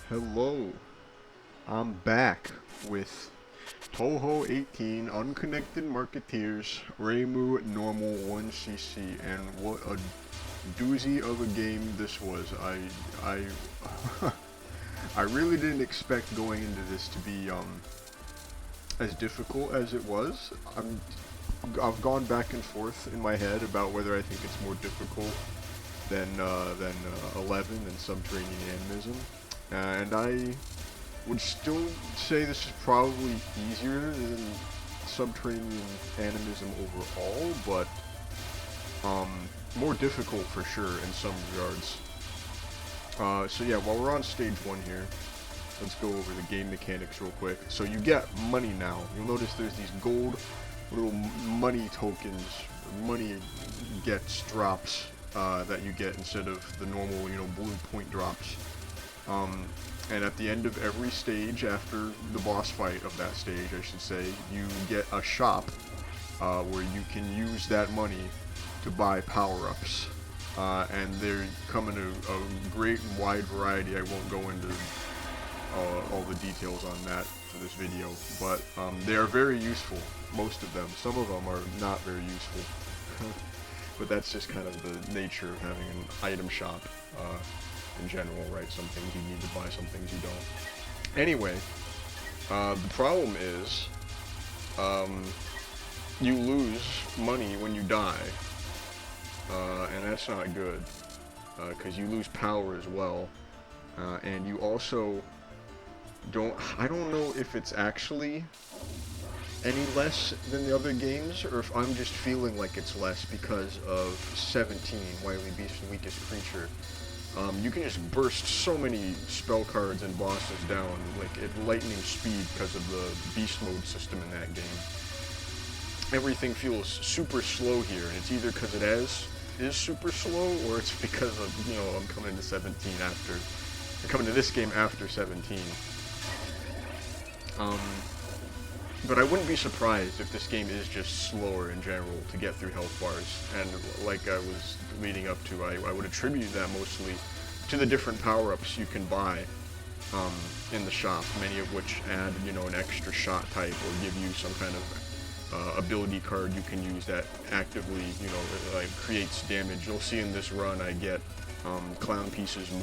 Hello, I'm back with Touhou 18 Unconnected Marketeers Reimu Normal 1cc, and what a doozy of a game this was. I I really didn't expect going into this to be as difficult as it was. I've gone back and forth in my head about whether I think it's more difficult than 11 and Subterranean Animism, and I would still say this is probably easier than Subterranean Animism overall, but more difficult for sure in some regards. So yeah, while we're on stage 1 here, let's go over the game mechanics real quick. So you get money now. You'll notice there's these gold little money tokens, money drops that you get instead of the normal, blue point drops. And at the end of every stage, after the boss fight of that stage, I should say, you get a shop where you can use that money to buy power-ups. And they come in a great and wide variety. I won't go into all the details on that for this video, but they are very useful, most of them. Some of them are not very useful. But that's just kind of the nature of having an item shop in general, right? Some things you need to buy, some things you don't. Anyway, the problem is you lose money when you die, and that's not good, because you lose power as well, and you also I don't know if it's actually any less than the other games, or if I'm just feeling like it's less because of 17, Wily Beast and Weakest Creature. You can just burst so many spell cards and bosses down, like at lightning speed, because of the beast mode system in that game. Everything feels super slow here, and it's either because it is super slow, or it's because of, I'm coming to 17 after, I'm coming to this game after 17. But I wouldn't be surprised if this game is just slower in general to get through health bars, and like I was leading up to, I would attribute that mostly to the different power-ups you can buy in the shop, many of which add, an extra shot type or give you some kind of ability card you can use that actively, like creates damage. You'll see in this run I get Clown Piece's Moon,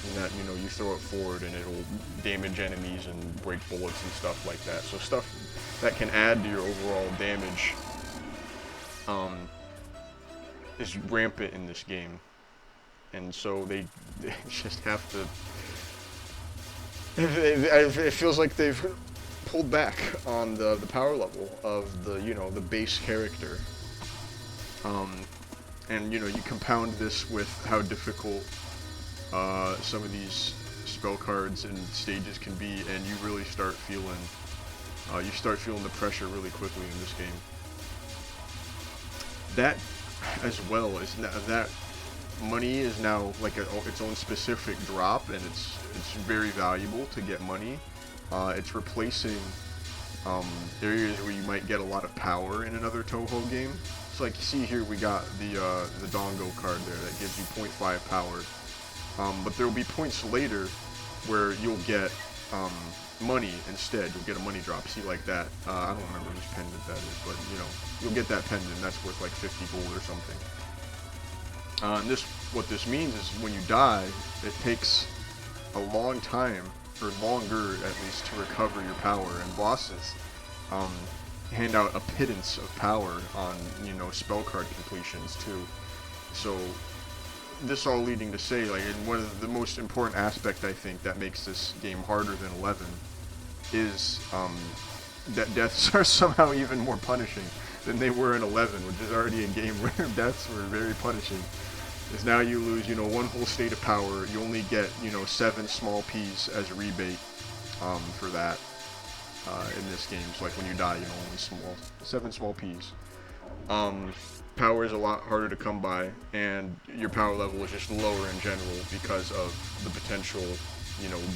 and that, you throw it forward and it'll damage enemies and break bullets and stuff like that. So stuff that can add to your overall damage is rampant in this game. And so they just have to... It feels like they've pulled back on the power level of the, the base character. And, you compound this with how difficult some of these spell cards and stages can be, and you really start feeling the pressure really quickly in this game. That, as well, is that money is now like its own specific drop, and it's very valuable to get money. It's replacing areas where you might get a lot of power in another Touhou game. So like you see here, we got the Dongo card there that gives you 0.5 power. But there will be points later where you'll get money instead. You'll get a money drop. See, like that. I don't remember which pendant that is, but you'll get that pendant. That's worth like 50 gold or something. And what this means is when you die, it takes a long time, or longer at least, to recover your power. And bosses hand out a pittance of power on spell card completions too. So this all leading to say, like, and one of the most important aspect I think that makes this game harder than 11 is that deaths are somehow even more punishing than they were in 11, which is already a game where deaths were very punishing. Is now you lose, one whole state of power. You only get, 7 small P's as a rebate for that in this game. So like when you die, only 7 small P's. Power is a lot harder to come by, and your power level is just lower in general because of the potential,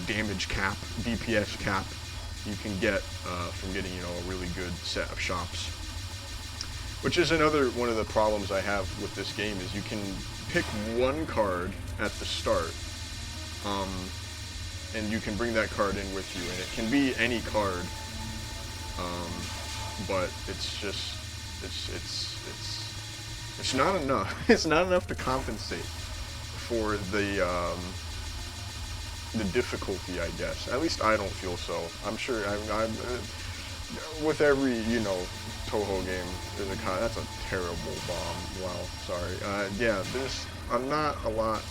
damage cap, DPS cap you can get from getting, a really good set of shops. Which is another one of the problems I have with this game, is you can pick one card at the start, and you can bring that card in with you, and it can be any card, but it's just, it's not enough. It's not enough to compensate for the difficulty, I guess. At least I don't feel so. I'm sure I'm with every, you know, Touhou game, there's a that's a terrible bomb. Wow, sorry. Yeah, there's not a lot.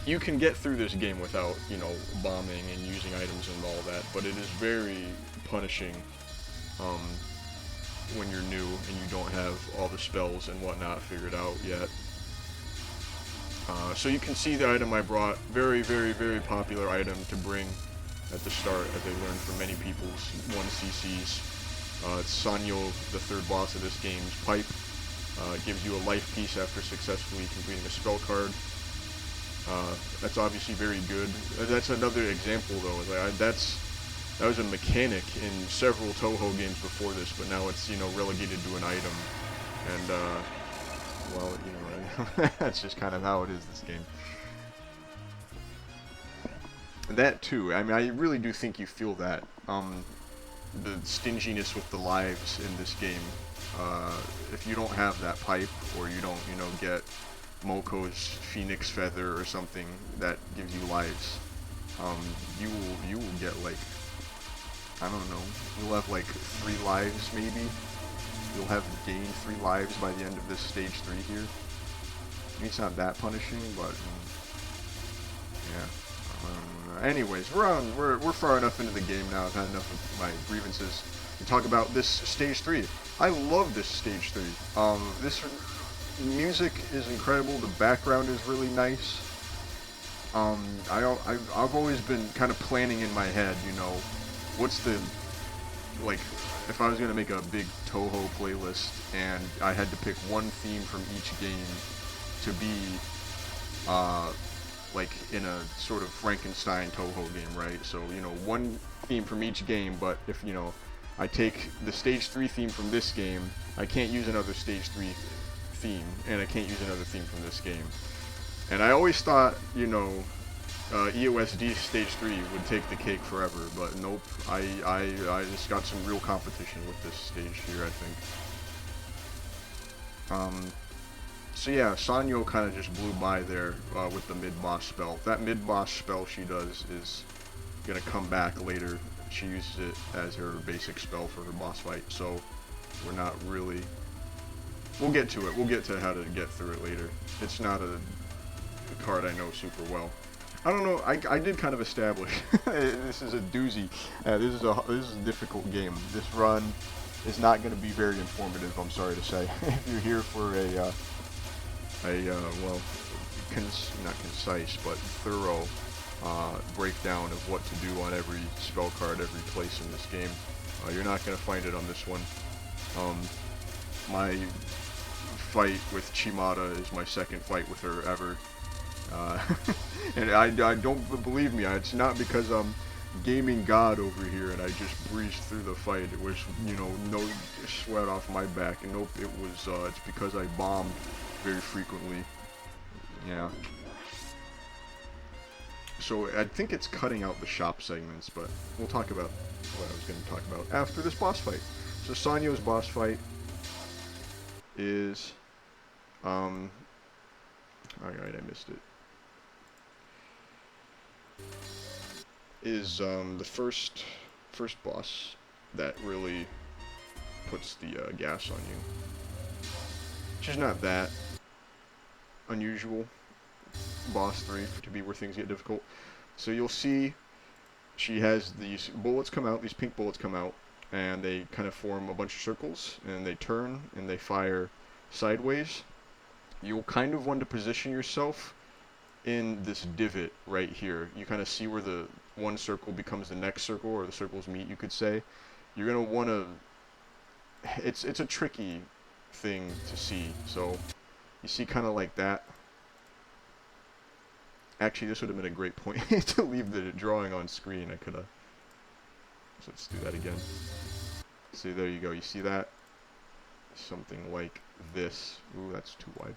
You can get through this game without, you know, bombing and using items and all that, but it is very punishing when you're new and you don't have all the spells and whatnot figured out yet. So you can see the item I brought. Very, very, very popular item to bring at the start, as I learned from many people's 1cc's. It's Sanyo, the third boss of this game's pipe. It gives you a life piece after successfully completing a spell card. That's obviously very good. That's another example, though. That was a mechanic in several Touhou games before this, but now it's, you know, relegated to an item. And, well, you know, that's just kind of how it is this game. That too, I mean, I really do think you feel that, the stinginess with the lives in this game. If you don't have that pipe, or you don't, you know, get Moko's Phoenix Feather or something that gives you lives, you will get, like, I don't know, you'll have like 3 lives maybe. You'll have gained 3 lives by the end of this stage 3 here. I mean, it's not that punishing, but yeah. Anyways, we're far enough into the game now. I've had enough of my grievances to talk about this stage 3. I love this stage 3. This music is incredible. The background is really nice. I've always been kind of planning in my head, you know, what's the, like, if I was going to make a big Touhou playlist and I had to pick one theme from each game to be, like, in a sort of Frankenstein Touhou game, right? So, you know, one theme from each game, but if, you know, I take the stage 3 theme from this game, I can't use another stage 3 theme, and I can't use another theme from this game. And I always thought, you know, EOSD Stage 3 would take the cake forever, but nope, I just got some real competition with this stage here, I think. So yeah, Sanyo kind of just blew by there with the mid-boss spell. That mid-boss spell she does is going to come back later. She uses it as her basic spell for her boss fight, so we're not really... We'll get to it. We'll get to how to get through it later. It's not a card I know super well. I don't know, I did kind of establish, this is a doozy, this is a difficult game. This run is not going to be very informative, I'm sorry to say. If you're here for well, not concise, but thorough breakdown of what to do on every spell card, every place in this game, you're not going to find it on this one. My fight with Chimata is my second fight with her ever. And I don't believe me. It's not because I'm gaming god over here and I just breezed through the fight. It was, you know, no sweat off my back. And nope, it was. It's because I bombed very frequently. Yeah. So I think it's cutting out the shop segments, but we'll talk about what I was going to talk about after this boss fight. So Sanyo's boss fight is, alright, I missed it. Is the first boss that really puts the gas on you. Which is not that unusual. Boss 3 to be where things get difficult. So you'll see she has these bullets come out, these pink bullets come out, and they kind of form a bunch of circles, and they turn and they fire sideways. You'll kind of want to position yourself in this divot right here. You kind of see where the one circle becomes the next circle, or the circles meet, you could say. You're going to want to... It's a tricky thing to see. So you see kind of like that. Actually, this would have been a great point to leave the drawing on screen. I could have... So let's do that again. See, there you go. You see that? Something like this. Ooh, that's too wide.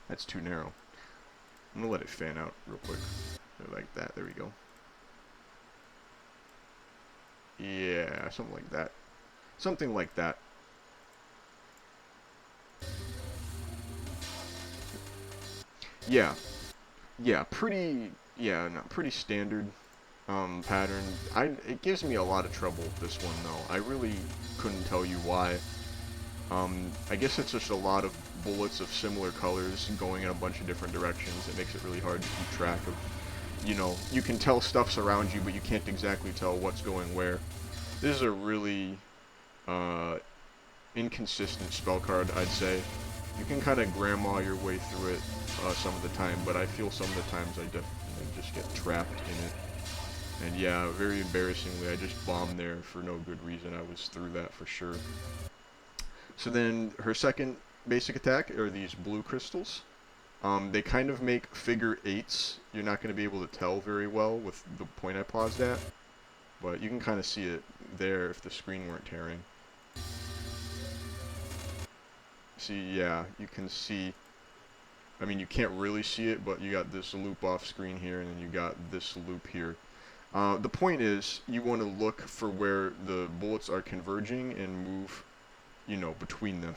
That's too narrow. I'm gonna let it fan out real quick. Like that. There we go. Yeah, something like that. Something like that. Yeah. Yeah, pretty, yeah, not pretty standard pattern. It gives me a lot of trouble, this one, though. I really couldn't tell you why. I guess it's just a lot of bullets of similar colors going in a bunch of different directions. It makes it really hard to keep track of, you know, you can tell stuff's around you, but you can't exactly tell what's going where. This is a really inconsistent spell card, I'd say. You can kind of grandma your way through it some of the time, but I feel some of the times I definitely just get trapped in it. And yeah, very embarrassingly, I just bombed there for no good reason. I was through that for sure. So then her second basic attack are these blue crystals. They kind of make figure eights. You're not going to be able to tell very well with the point I paused at, but you can kind of see it there if the screen weren't tearing. See, yeah, you can see, I mean, you can't really see it, but you got this loop off screen here, and then you got this loop here. The point is, you want to look for where the bullets are converging and move, you know, between them.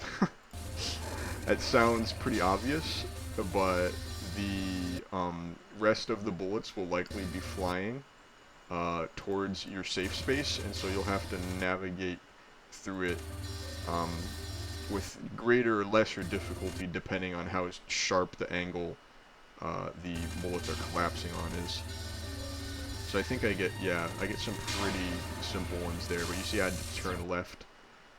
That sounds pretty obvious, but the rest of the bullets will likely be flying towards your safe space, and so you'll have to navigate through it with greater or lesser difficulty depending on how sharp the angle the bullets are collapsing on is. So I think I get some pretty simple ones there, but you see I had to turn left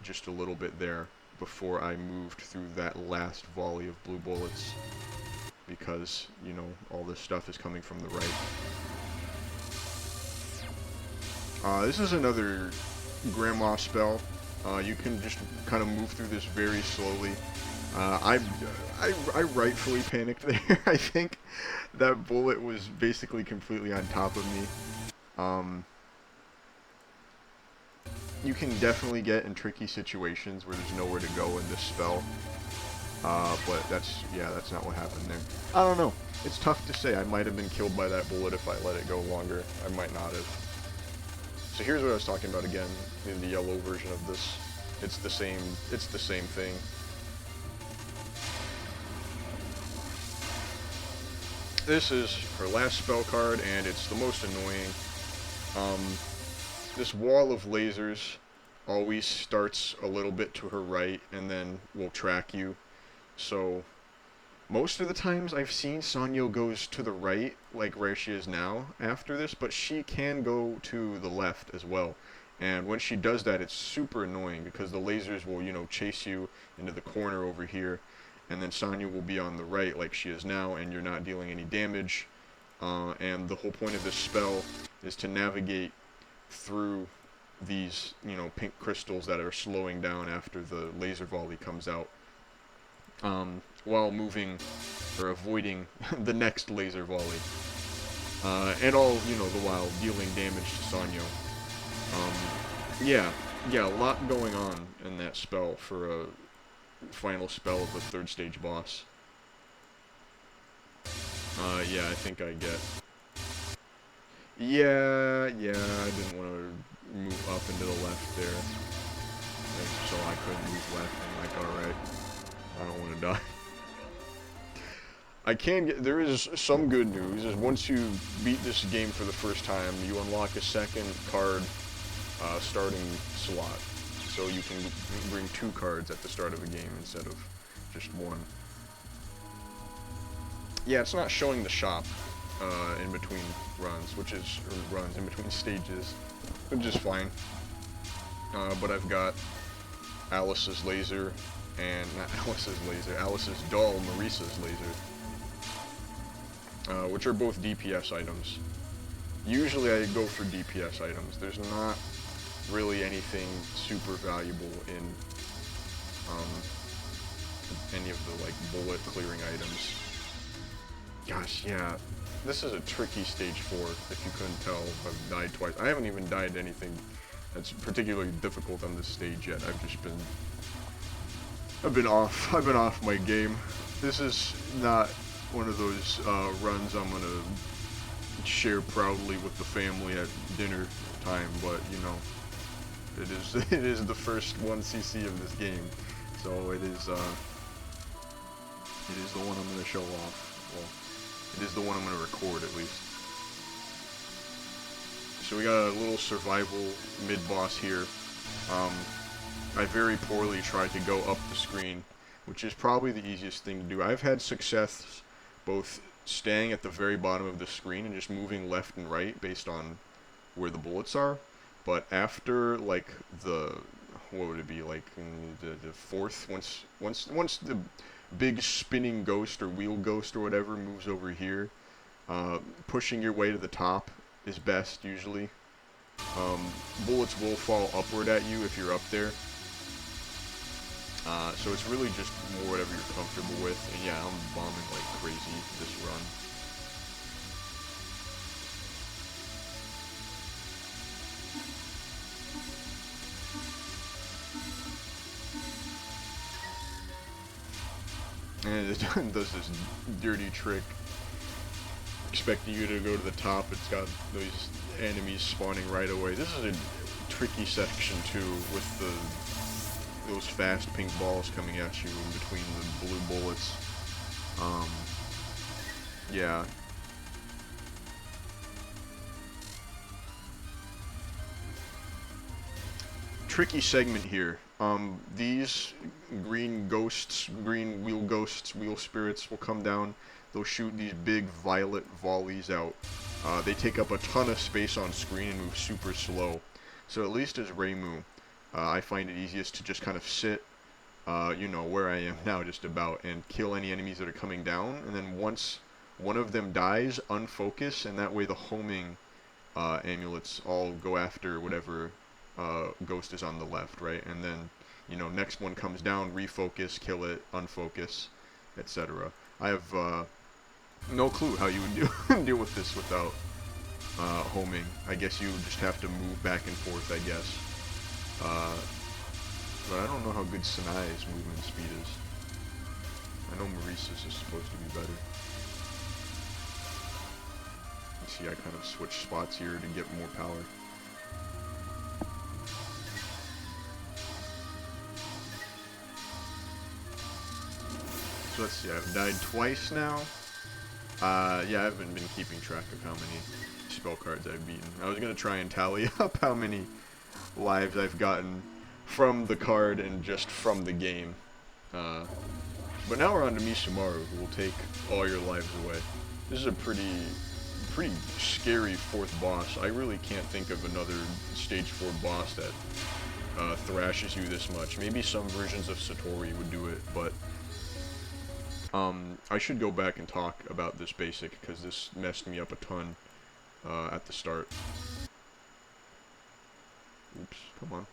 just a little bit there before I moved through that last volley of blue bullets, because, you know, all this stuff is coming from the right. This is another grandma spell. You can just kind of move through this very slowly. I rightfully panicked there. I think that bullet was basically completely on top of me. You can definitely get in tricky situations where there's nowhere to go in this spell. But that's not what happened there. I don't know. It's tough to say. I might have been killed by that bullet if I let it go longer. I might not have. So here's what I was talking about again in the yellow version of this. It's the same thing. This is her last spell card, and it's the most annoying. This wall of lasers always starts a little bit to her right and then will track you. So most of the times I've seen Sanyo goes to the right, like where she is now after this, but she can go to the left as well. And when she does that, it's super annoying because the lasers will, you know, chase you into the corner over here, and then Sanyo will be on the right like she is now, and you're not dealing any damage. And the whole point of this spell is to navigate through these, you know, pink crystals that are slowing down after the laser volley comes out, while moving or avoiding the next laser volley, and all, you know, the while dealing damage to Sanyo. Yeah, a lot going on in that spell for a final spell of the third stage boss. Yeah, I think I get. Yeah, I didn't want to move up and to the left there, and so I couldn't move left. I'm like, alright, I don't want to die. I can get, there is some good news, is once you beat this game for the first time, you unlock a second card starting slot. So you can bring 2 cards at the start of a game instead of just 1. Yeah, it's not showing the shop in between runs, in between stages, which is fine. But I've got Alice's laser, and not Alice's laser, Alice's doll, Marisa's laser, which are both DPS items. Usually I go for DPS items. There's not really anything super valuable in any of the, like, bullet clearing items. Gosh, yeah. This is a tricky stage 4, if you couldn't tell. I've died twice. I haven't even died to anything that's particularly difficult on this stage yet. I've been off my game. This is not one of those runs I'm gonna share proudly with the family at dinner time, but you know, it is the first 1cc of this game, so it is the one I'm gonna show off. Well, it is the one I'm gonna record at least. So we got a little survival mid-boss here. I very poorly tried to go up the screen, which is probably the easiest thing to do. I've had success both staying at the very bottom of the screen and just moving left and right based on where the bullets are, but after like what would it be, like the fourth, once the big spinning ghost or wheel ghost or whatever moves over here, pushing your way to the top is best usually. Bullets will fall upward at you if you're up there. So it's really just more whatever you're comfortable with. And yeah, I'm bombing like crazy this run. And it does this dirty trick, expecting you to go to the top. It's got those enemies spawning right away. This is a tricky section too, with those fast pink balls coming at you in between the blue bullets. Yeah. Tricky segment here. These green ghosts, green wheel ghosts, wheel spirits will come down. They'll shoot these big violet volleys out. They take up a ton of space on screen and move super slow. So at least as Reimu, I find it easiest to just kind of sit, you know, where I am now just about, and kill any enemies that are coming down. And then once one of them dies, unfocus, and that way the homing amulets all go after whatever ghost is on the left, right? And then, you know, next one comes down, refocus, kill it, unfocus, etc. I have no clue how you would deal with this without homing. I guess you just have to move back and forth, I guess. But I don't know how good Sanai's movement speed is. I know Maurice's is supposed to be better. You see, I kind of switch spots here to get more power. So let's see, I've died twice now. Yeah, I haven't been keeping track of how many spell cards I've beaten. I was going to try and tally up how many lives I've gotten from the card and just from the game. But now we're on to Misumaru, who will take all your lives away. This is a pretty scary fourth boss. I really can't think of another stage 4 boss that thrashes you this much. Maybe some versions of Satori would do it, but I should go back and talk about this basic, because this messed me up a ton at the start. Oops, come on.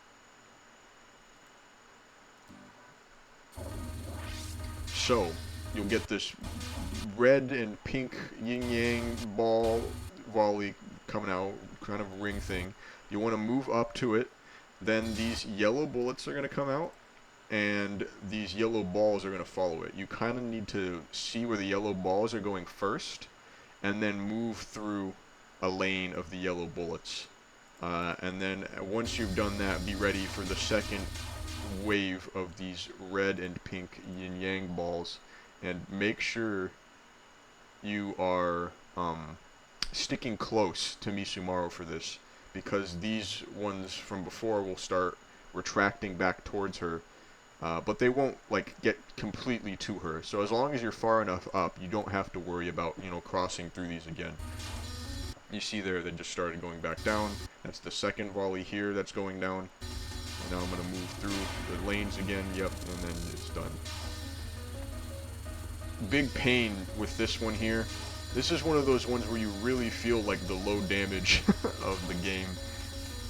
So, you'll get this red and pink yin-yang ball volley coming out, kind of ring thing. You want to move up to it, then these yellow bullets are going to come out, and these yellow balls are going to follow it. You kind of need to see where the yellow balls are going first, and then move through a lane of the yellow bullets. And then once you've done that, be ready for the second wave of these red and pink yin-yang balls, and make sure you are sticking close to Misumaru for this, because these ones from before will start retracting back towards her, but they won't like get completely to her. So as long as you're far enough up, you don't have to worry about, you know, crossing through these again. You see there, they just started going back down. That's the second volley here that's going down. And now I'm going to move through the lanes again, yep, and then it's done. Big pain with this one here. This is one of those ones where you really feel like the low damage of the game.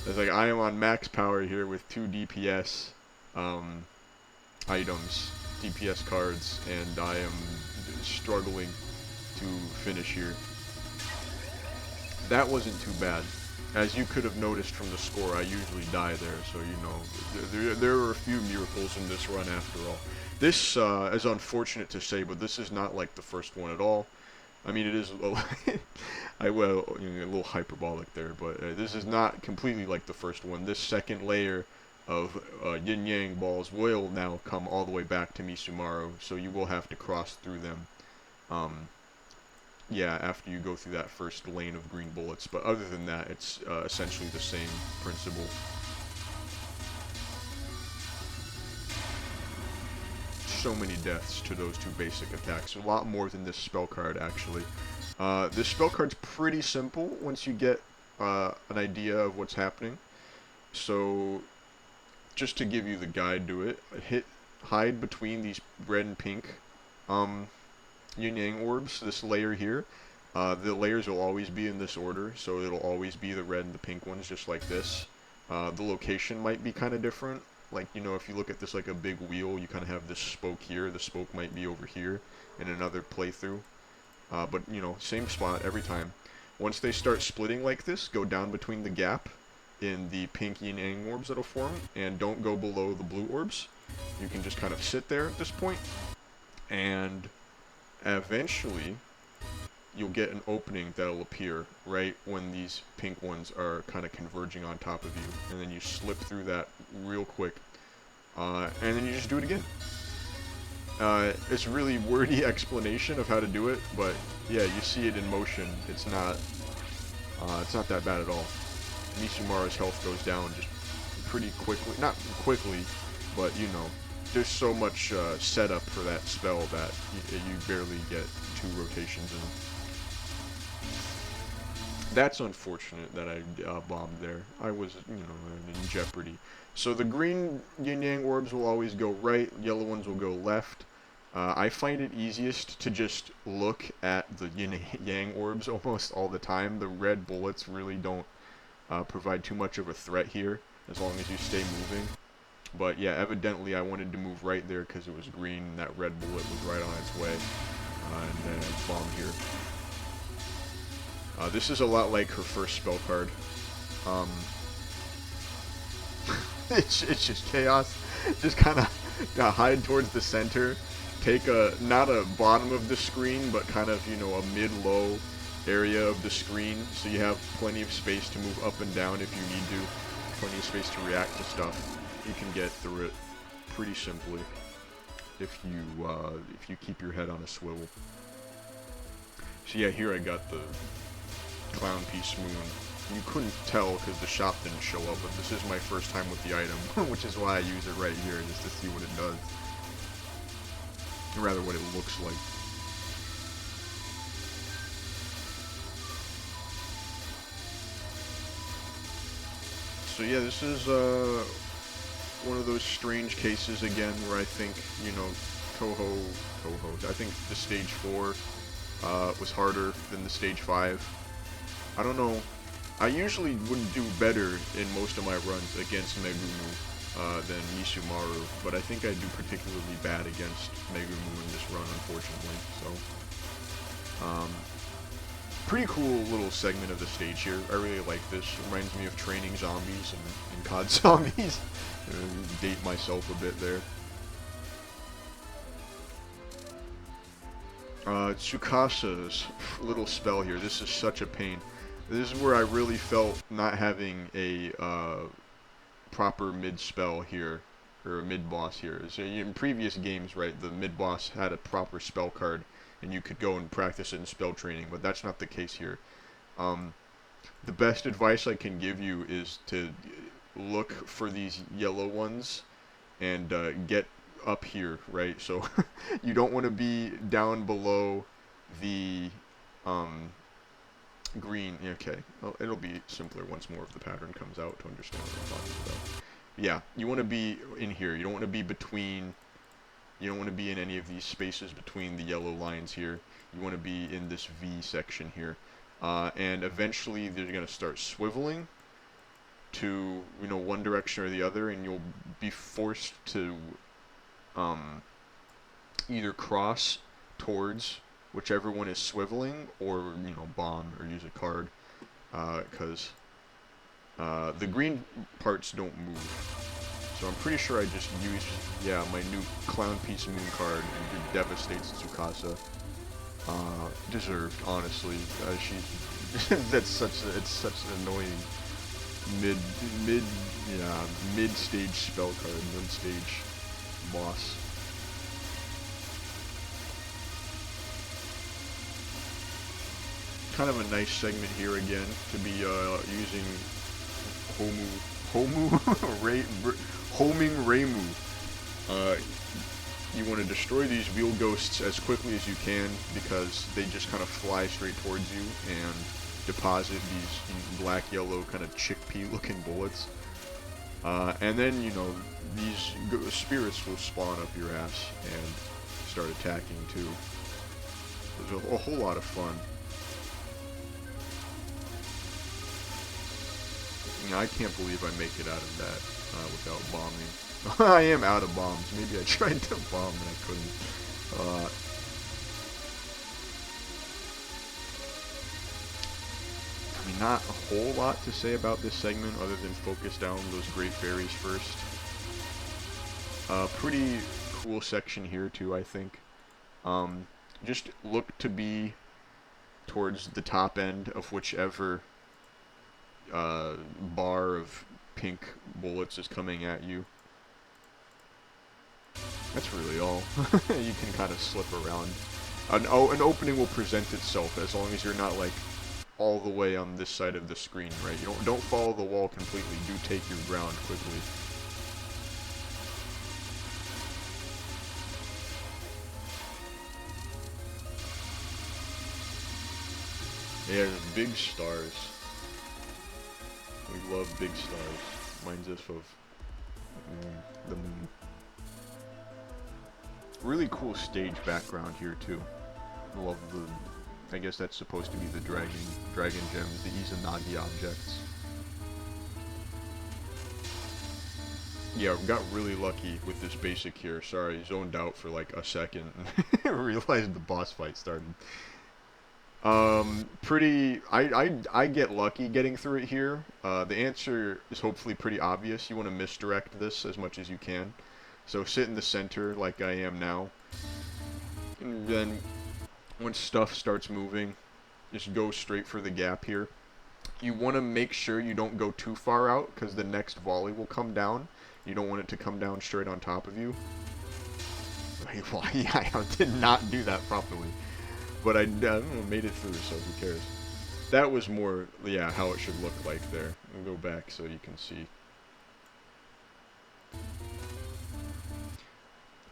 It's like I am on max power here with 2 DPS items, DPS cards, and I am struggling to finish here. That wasn't too bad. As you could have noticed from the score, I usually die there, so you know, there are a few miracles in this run after all. This is unfortunate to say, but this is not like the first one at all. I mean, it is a little hyperbolic there, but this is not completely like the first one. This second layer of yin yang balls will now come all the way back to Misumaru, so you will have to cross through them. Yeah, after you go through that first lane of green bullets, but other than that, it's essentially the same principle. So many deaths to those two basic attacks. A lot more than this spell card, actually. This spell card's pretty simple once you get an idea of what's happening. So, just to give you the guide to it, hide between these red and pink yin-yang orbs, this layer here. The layers will always be in this order, so it'll always be the red and the pink ones, just like this. The location might be kind of different. Like, you know, if you look at this like a big wheel, you kind of have this spoke here. The spoke might be over here in another playthrough. But, you know, same spot every time. Once they start splitting like this, go down between the gap in the pink yin-yang orbs that'll form, and don't go below the blue orbs. You can just kind of sit there at this point, and eventually you'll get an opening that'll appear right when these pink ones are kind of converging on top of you, and then you slip through that real quick, and then you just do it again. It's a really wordy explanation of how to do it, but yeah, you see it in motion. It's not that bad at all. Misumaru's health goes down just pretty quickly, not quickly, but you know, there's so much setup for that spell that you barely get 2 rotations in. That's unfortunate that I bombed there. I was, you know, in jeopardy. So the green yin-yang orbs will always go right, yellow ones will go left. I find it easiest to just look at the yin-yang orbs almost all the time. The red bullets really don't provide too much of a threat here, as long as you stay moving. But yeah, evidently I wanted to move right there because it was green, and that red bullet was right on its way. And then I bombed here. This is a lot like her first spell card. It's just chaos. Just kind of hide towards the center. Take not a bottom of the screen, but kind of, you know, a mid-low area of the screen, so you have plenty of space to move up and down if you need to. Plenty of space to react to stuff. You can get through it pretty simply if you keep your head on a swivel. So yeah, here I got the Clown Piece Moon. You couldn't tell because the shop didn't show up, but this is my first time with the item, which is why I use it right here, just to see what it does. Or rather, what it looks like. So yeah, this is one of those strange cases again where I think, you know, Touhou, I think the stage 4 was harder than the stage 5. I don't know. I usually would do better in most of my runs against Megumu than Misumaru, but I think I do particularly bad against Megumu in this run, unfortunately. So, pretty cool little segment of the stage here. I really like this. It reminds me of Training Zombies and COD Zombies. Date myself a bit there. Tsukasa's little spell here. This is such a pain. This is where I really felt not having a proper mid-spell here, or a mid-boss here. So in previous games, right, the mid-boss had a proper spell card, and you could go and practice it in spell training, but that's not the case here. The best advice I can give you is to look for these yellow ones and get up here, right? So you don't want to be down below the green. Okay, well, it'll be simpler once more if the pattern comes out to understand what I'm talking about. Yeah, you want to be in here. You don't want to be between. You don't want to be in any of these spaces between the yellow lines here. You want to be in this V section here. And eventually they're going to start swiveling to, you know, one direction or the other, and you'll be forced to either cross towards whichever one is swiveling, or, you know, bomb or use a card, because the green parts don't move. So I'm pretty sure I just used, yeah, my new Clown Piece Moon card and it devastates Tsukasa. Deserved, honestly. That's it's such an annoying mid, mid, yeah, mid-stage spell card, mid-stage boss. Kind of a nice segment here again to be using homing Reimu. You want to destroy these wheel ghosts as quickly as you can because they just kind of fly straight towards you and deposit these black-yellow kind of chickpea-looking bullets. And then, you know, these spirits will spawn up your ass and start attacking too. It's a whole lot of fun. You know, I can't believe I make it out of that without bombing. I am out of bombs. Maybe I tried to bomb and I couldn't. I mean, not a whole lot to say about this segment other than focus down those great fairies first. Pretty cool section here too, I think. Just look to be towards the top end of whichever bar of pink bullets is coming at you. That's really all. You can kind of slip around. An opening will present itself as long as you're not like all the way on this side of the screen, right? You don't follow the wall completely. Do take your ground quickly. Yeah, there's big stars. We love big stars. Reminds us of the moon. Really cool stage background here too. Love the, I guess that's supposed to be the dragon gems, the Izanagi objects. Yeah, got really lucky with this basic here. Sorry, zoned out for like a second and realized the boss fight started. I get lucky getting through it here. The answer is hopefully pretty obvious. You want to misdirect this as much as you can. So sit in the center like I am now. And then once stuff starts moving, just go straight for the gap here. You want to make sure you don't go too far out because the next volley will come down. You don't want it to come down straight on top of you. Well, yeah, I did not do that properly. But I made it through, so who cares? That was more, yeah, how it should look like there. I'll go back so you can see.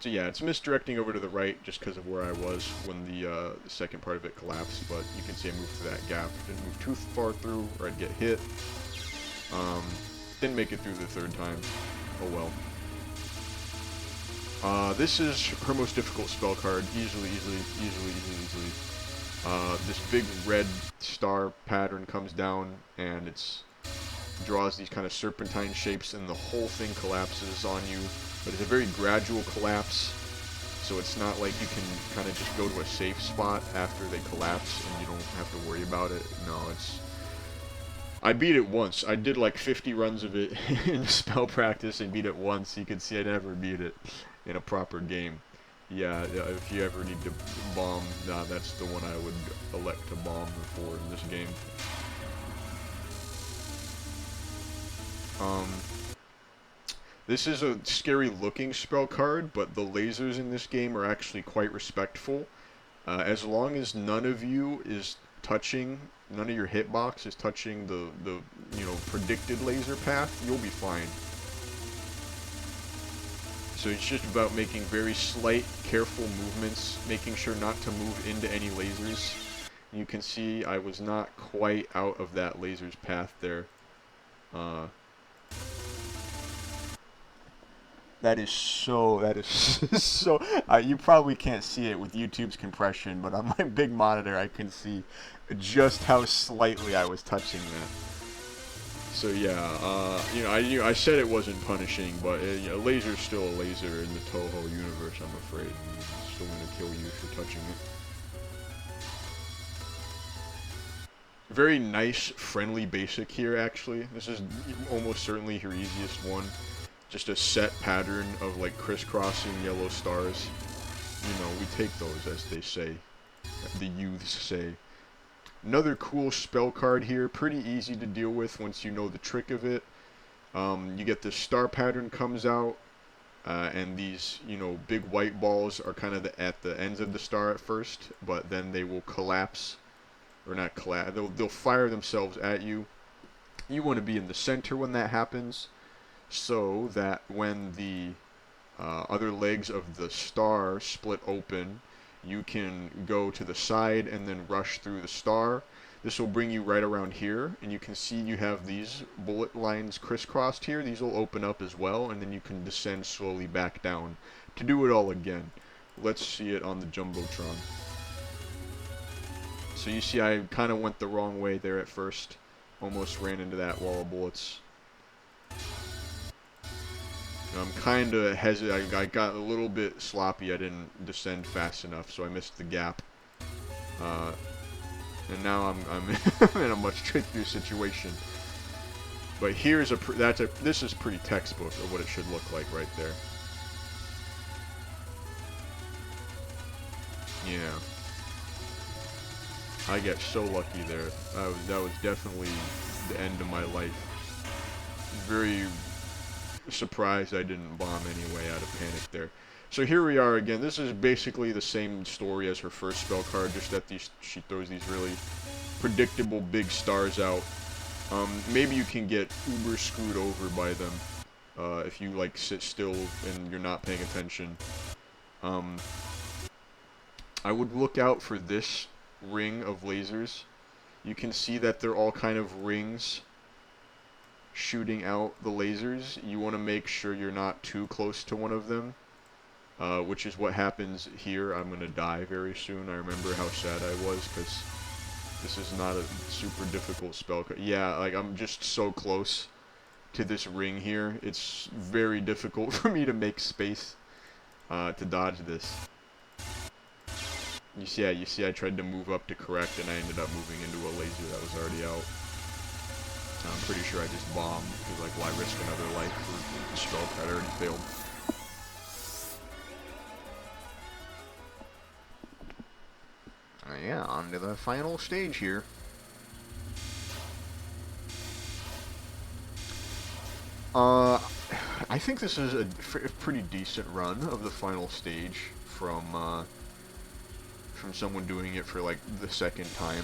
So yeah, it's misdirecting over to the right just because of where I was when the second part of it collapsed, but you can see I moved through that gap. Didn't move too far through, or I'd get hit. Didn't make it through the third time. Oh well. This is her most difficult spell card. Easily. This big red star pattern comes down, and it's draws these kind of serpentine shapes, and the whole thing collapses on you. But it's a very gradual collapse, so it's not like you can kind of just go to a safe spot after they collapse, and you don't have to worry about it. No, it's... I beat it once. I did like 50 runs of it in spell practice and beat it once. You can see I never beat it in a proper game. Yeah, if you ever need to bomb, that's the one I would elect to bomb for in this game. This is a scary looking spell card, but the lasers in this game are actually quite respectful. As long as none of you is touching, none of your hitbox is touching the you know, predicted laser path, you'll be fine. So it's just about making very slight, careful movements, making sure not to move into any lasers. You can see I was not quite out of that laser's path there. That is so, you probably can't see it with YouTube's compression, but on my big monitor I can see just how slightly I was touching that. So yeah, you know, I said it wasn't punishing, but a laser's still a laser in the Touhou universe, I'm afraid. It's still gonna kill you if you're touching it. Very nice, friendly basic here, actually. This is almost certainly your easiest one. just a set pattern of like crisscrossing yellow stars. You know, we take those, as they say, the youths say. Another cool spell card here, pretty easy to deal with once you know the trick of it. You get this star pattern comes out, and these, you know, big white balls are kind of at the ends of the star at first, but then they will collapse, or not collapse, they'll fire themselves at you. You want to be in the center when that happens, so that when the other legs of the star split open, you can go to the side and then rush through the star. This will bring you right around here, and you can see you have these bullet lines crisscrossed here. These will open up as well, and then you can descend slowly back down to do it all again. Let's see it on the Jumbotron. So you see I kind of went the wrong way there at first. Almost ran into that wall of bullets. I'm kind of hesitant. I got a little bit sloppy. I didn't descend fast enough, so I missed the gap. And now I'm in a much trickier situation. But here's this is pretty textbook of what it should look like right there. Yeah. I get so lucky there. That was definitely the end of my life. Very surprised I didn't bomb anyway out of panic there. So here we are again. This is basically the same story as her first spell card, just that she throws these really predictable big stars out. Maybe you can get uber screwed over by them if you like sit still and you're not paying attention. I would look out for this ring of lasers. You can see that they're all kind of rings shooting out the lasers. You want to make sure you're not too close to one of them, which is what happens here. I'm going to die very soon. I remember how sad I was because this is not a super difficult spell. Yeah, like I'm just so close to this ring here. It's very difficult for me to make space to dodge this. You see I tried to move up to correct and I ended up moving into a laser that was already out. I'm pretty sure I just bombed, because like why risk another life for the spell that already failed. Yeah, on to the final stage here. I think this is a pretty decent run of the final stage from someone doing it for like the second time,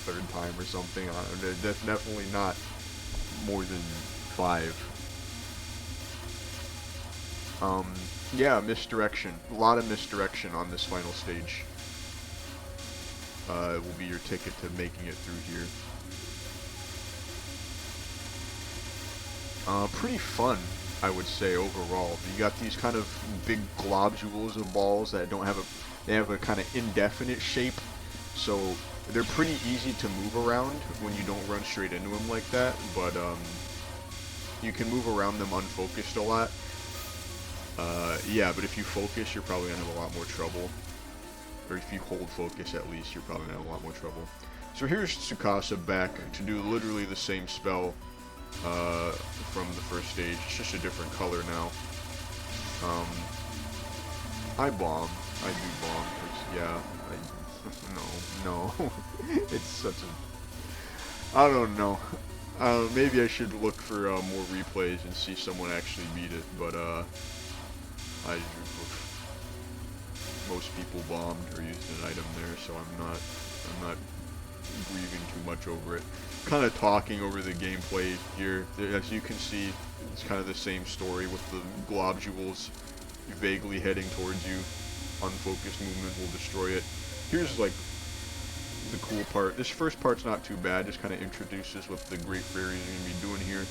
third time or something. That's definitely not more than 5. Yeah, misdirection. A lot of misdirection on this final stage. It will be your ticket to making it through here. Pretty fun, I would say, overall. You got these kind of big globules of balls that don't have they have a kind of indefinite shape, so they're pretty easy to move around when you don't run straight into them like that, but you can move around them unfocused a lot. Yeah, but if you focus, you're probably going to have a lot more trouble. Or if you hold focus, at least, you're probably going to have a lot more trouble. So here's Tsukasa back to do literally the same spell from the first stage. It's just a different color now. I bomb. I do bomb, because, yeah, no. It's such a... I don't know. Maybe I should look for more replays and see someone actually beat it, but, most people bombed or used an item there, so I'm not grieving too much over it. Kind of talking over the gameplay here. As you can see, it's kind of the same story with the globules vaguely heading towards you. Unfocused movement will destroy it. Here's like the cool part. This first part's not too bad. Just kind of introduces what the Great Fairies are going to be doing here.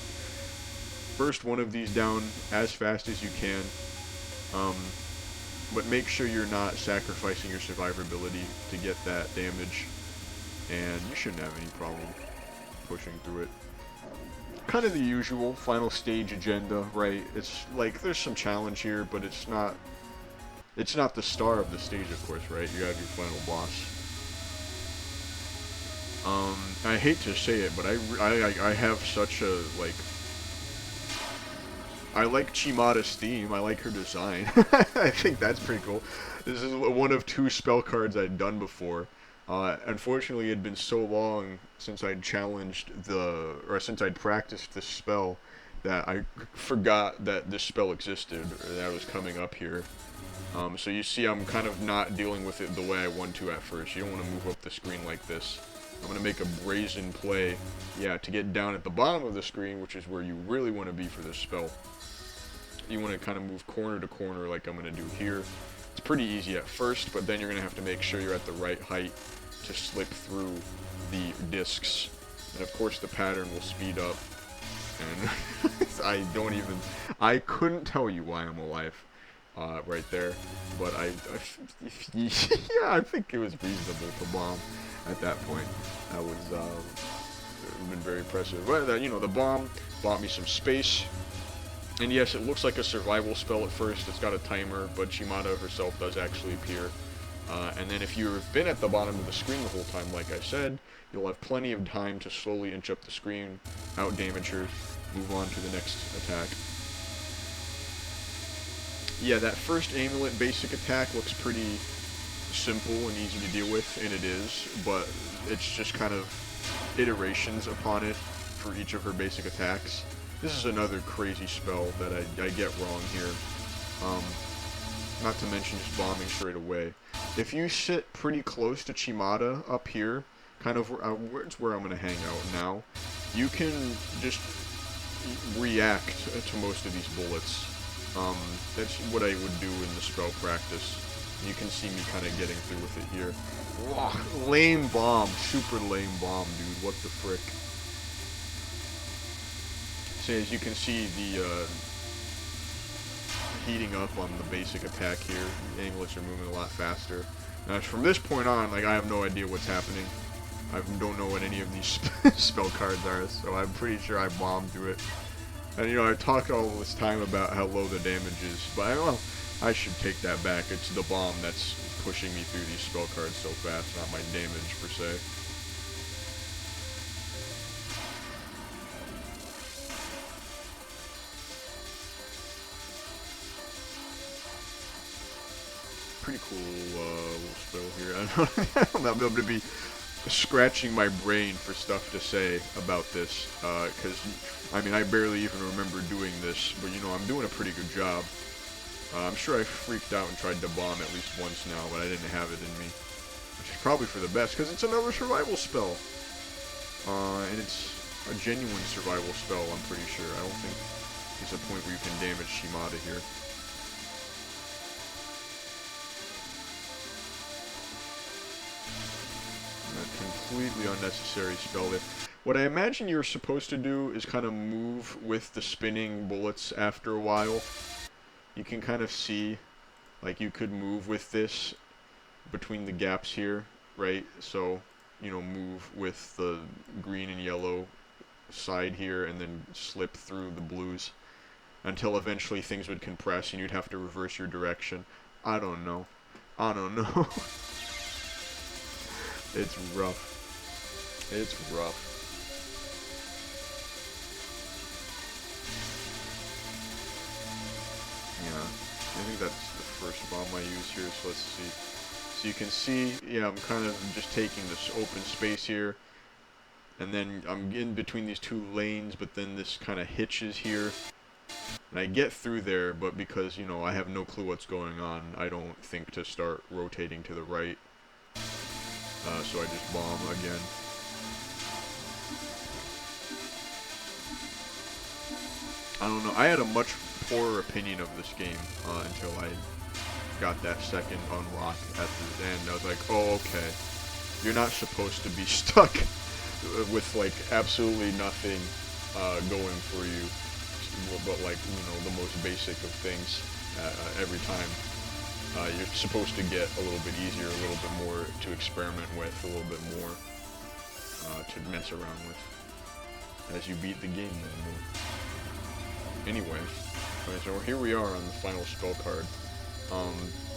First one of these down as fast as you can. But make sure you're not sacrificing your survivability to get that damage. And you shouldn't have any problem pushing through it. Kind of the usual final stage agenda, right? It's like there's some challenge here, but it's not the star of the stage, of course, right? You have your final boss. I hate to say it, but I have such a, like, I like Chimada's theme. I like her design. I think that's pretty cool. This is one of 2 spell cards I'd done before. Unfortunately, it had been so long since I'd since I'd practiced this spell that I forgot that this spell existed, or that it was coming up here. So you see I'm kind of not dealing with it the way I want to at first. You don't want to move up the screen like this. I'm going to make a brazen play, yeah, to get down at the bottom of the screen, which is where you really want to be for this spell. You want to kind of move corner to corner like I'm going to do here. It's pretty easy at first, but then you're going to have to make sure you're at the right height to slip through the discs. And of course the pattern will speed up. And I couldn't tell you why I'm alive right there. But yeah, I think it was reasonable to bomb at that point. That was been very impressive. But you know, the bomb bought me some space. And yes, it looks like a survival spell at first. It's got a timer, but Chimada herself does actually appear. And then if you've been at the bottom of the screen the whole time, like I said, you'll have plenty of time to slowly inch up the screen, out-damage her, move on to the next attack. Yeah, that first amulet basic attack looks pretty simple and easy to deal with, and it is, but it's just kind of iterations upon it for each of her basic attacks. This is another crazy spell that I get wrong here. Not to mention just bombing straight away. If you sit pretty close to Chimada up here, kind of it's where I'm going to hang out now, you can just react to most of these bullets. That's what I would do in the spell practice. You can see me kind of getting through with it here. Ugh, lame bomb, super lame bomb, dude. What the frick? So as you can see, the heating up on the basic attack here. The amulets are moving a lot faster. Now from this point on, like, I have no idea what's happening. I don't know what any of these spell cards are, so I'm pretty sure I bombed through it. And you know, I talked all this time about how low the damage is, but I should take that back. It's the bomb that's pushing me through these spell cards so fast, not my damage per se. Pretty cool little spell here. I don't know, I'm able to be scratching my brain for stuff to say about this, because, I mean, I barely even remember doing this, but, you know, I'm doing a pretty good job. I'm sure I freaked out and tried to bomb at least once now, but I didn't have it in me, which is probably for the best, because it's another survival spell, and it's a genuine survival spell, I'm pretty sure. I don't think there's a point where you can damage Chimada here. Completely unnecessary spell there. What I imagine you're supposed to do is kind of move with the spinning bullets after a while. You can kind of see, like, you could move with this between the gaps here, right? So, you know, move with the green and yellow side here and then slip through the blues until eventually things would compress and you'd have to reverse your direction. I don't know. I don't know. It's rough. It's rough. Yeah, I think that's the first bomb I use here, so let's see. So you can see, yeah, I'm kind of just taking this open space here, and then I'm in between these two lanes, but then this kind of hitches here. And I get through there, but because, you know, I have no clue what's going on, I don't think to start rotating to the right. So I just bomb again. I don't know. I had a much poorer opinion of this game until I got that second unlock at the end. I was like, oh, okay. You're not supposed to be stuck with, like, absolutely nothing going for you, but, like, you know, the most basic of things every time. You're supposed to get a little bit easier, a little bit more to experiment with, a little bit more to mess around with as you beat the game more. Anyway, so here we are on the final spell card.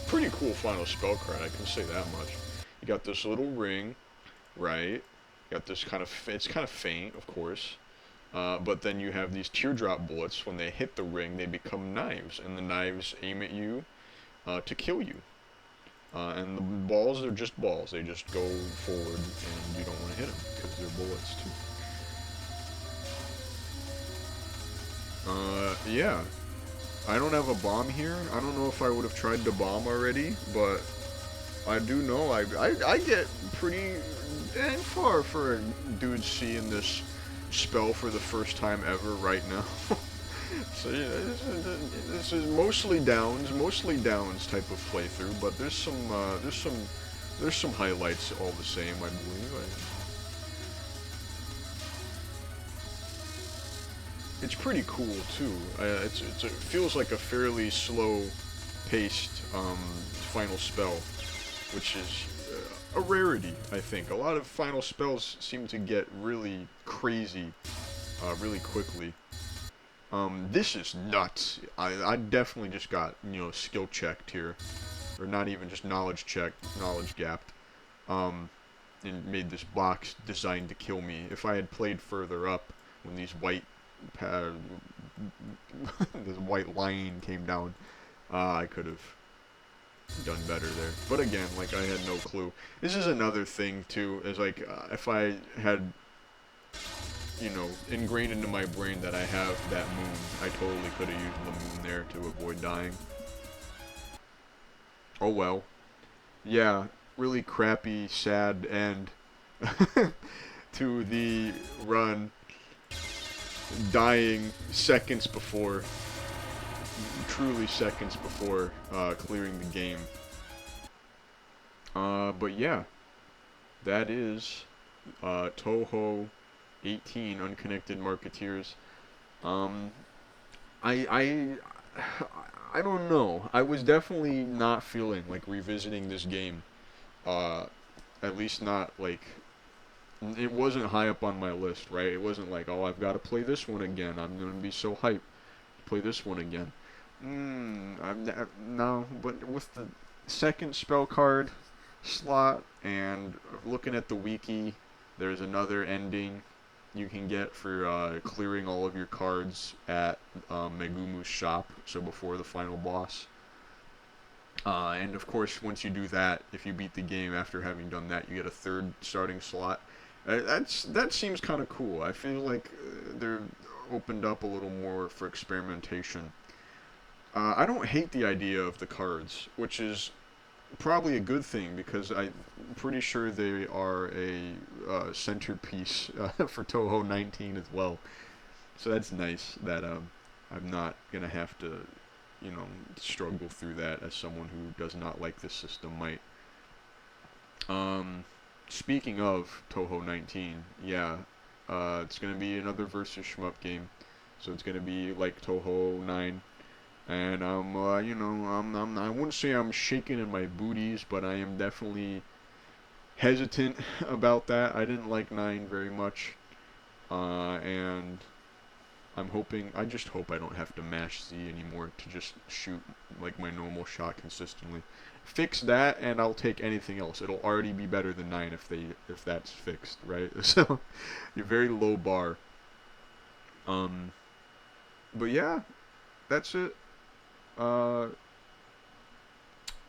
Pretty cool final spell card, I can say that much. You got this little ring, right? You got this kind of, it's kind of faint, of course. But then you have these teardrop bullets. When they hit the ring, they become knives, and the knives aim at you to kill you. And the balls are just balls. They just go forward, and you don't want to hit them because they're bullets too. Yeah. I don't have a bomb here. I don't know if I would have tried to bomb already, but I do know I get pretty dang far for a dude seeing this spell for the first time ever right now. So yeah, this is mostly downs type of playthrough, but there's some highlights all the same, I believe. It's pretty cool too. It feels like a fairly slow-paced final spell, which is a rarity, I think. A lot of final spells seem to get really crazy really quickly. This is nuts. I definitely just got, skill checked here. Or not even just knowledge checked, knowledge gapped. And made this box designed to kill me. If I had played further up, when these this white line came down, I could have done better there. But again, like, I had no clue. This is another thing, too, is like, if I had, ingrained into my brain that I have that moon, I totally could have used the moon there to avoid dying. Oh well. Yeah, really crappy, sad end to the run. Dying seconds before, truly seconds before clearing the game. But yeah, that is Touhou 18 Unconnected Marketeers. Um, I I don't know. I was definitely not feeling like revisiting this game. At least not like it wasn't high up on my list, right? It wasn't like, oh, I've got to play this one again. I'm gonna be so hyped to play this one again. No, but with the second spell card slot and looking at the wiki, there's another ending you can get for clearing all of your cards at Megumu's shop, so before the final boss. And of course, once you do that, if you beat the game after having done that, you get a third starting slot. That seems kind of cool. I feel like they're opened up a little more for experimentation. I don't hate the idea of the cards, which is probably a good thing because I'm pretty sure they are a centerpiece for Touhou 19 as well. So that's nice that I'm not gonna have to, struggle through that as someone who does not like this system might. Speaking of Touhou 19, yeah, it's gonna be another versus shmup game, so it's gonna be like Touhou 9, and I wouldn't say I'm shaking in my booties, but I am definitely hesitant about that. I didn't like 9 very much, and I just hope I don't have to mash Z anymore to just shoot like my normal shot consistently. Fix that, and I'll take anything else. It'll already be better than 9 if that's fixed, right? So, you're very low bar. Um, but yeah, that's it. Uh,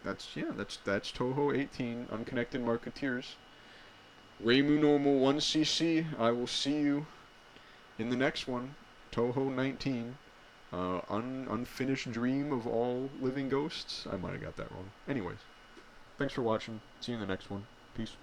that's Touhou 18 Unconnected Marketeers. Reimu Normal 1cc. I will see you in the next one. Touhou 19. Unfinished dream of all living ghosts. I might have got that wrong. Anyways, thanks for watching. See you in the next one. Peace.